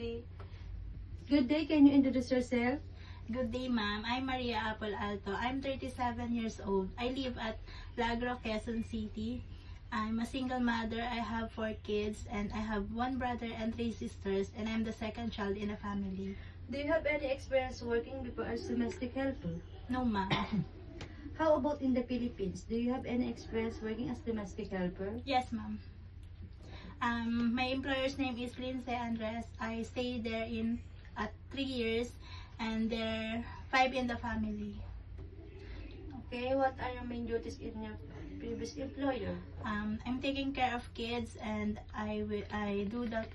Okay. Good day. Can you introduce yourself? Good day, ma'am. I'm Maria Apple Alto. I'm 37 years old. I live at Lagro, Quezon City. I'm a single mother. I have 4 kids and I have 1 brother and 3 sisters, and I'm the second child in the family. Do you have any experience working before as domestic helper? No, ma'am. How about in the Philippines? Do you have any experience working as domestic helper? Yes, ma'am. My employer's name is Lindsay Andres. I stayed there at 3 years, and there are 5 in the family. Okay, what are your main duties in your previous employer? I'm taking care of kids, and I do the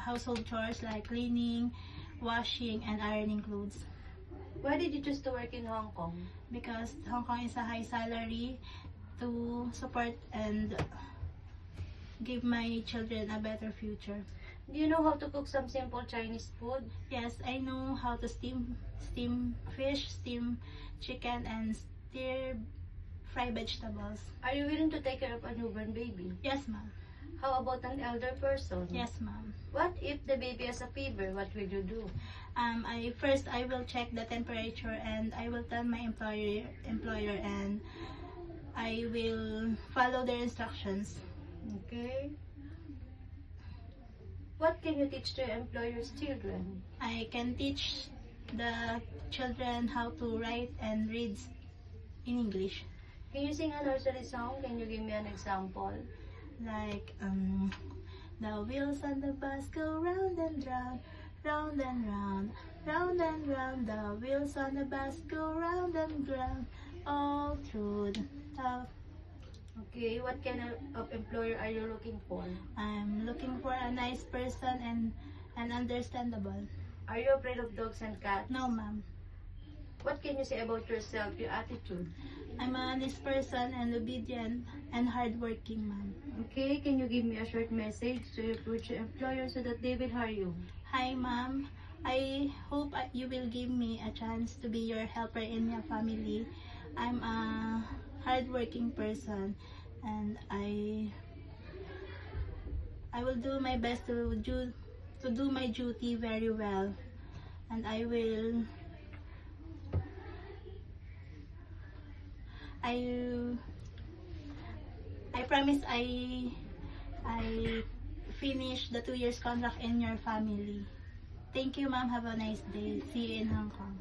household chores like cleaning, washing, and ironing clothes. Why did you choose to work in Hong Kong? Because Hong Kong is a high salary to support and give my children a better future. Do you know how to cook some simple Chinese food? Yes, I know how to steam fish, steam chicken, and stir fry vegetables. Are you willing to take care of a newborn baby? Yes, ma'am. How about an elder person? Yes, ma'am. What if the baby has a fever? What will you do? I will check the temperature, and I will tell my employer, and I will follow their instructions. Okay. What can you teach to your employer's children? I can teach the children how to write and read in English. Can you sing a nursery song? Can you give me an example? Like, the wheels on the bus go round and round, round and round, round and round. The wheels on the bus go round and round, all through the town. Okay, what kind of employer are you looking for? I'm looking for a nice person and understandable. Are you afraid of dogs and cats? No, ma'am. What can you say about yourself, your attitude? I'm a honest person and obedient and hardworking, ma'am. Okay, can you give me a short message to your future employer so that they will hire you? Hi, ma'am. I hope you will give me a chance to be your helper in your family. I'm a hardworking person, and I will do my best to do my duty very well, and I promise I finish the 2 years contract in your family. Thank you, ma'am. Have a nice day. See you in Hong Kong.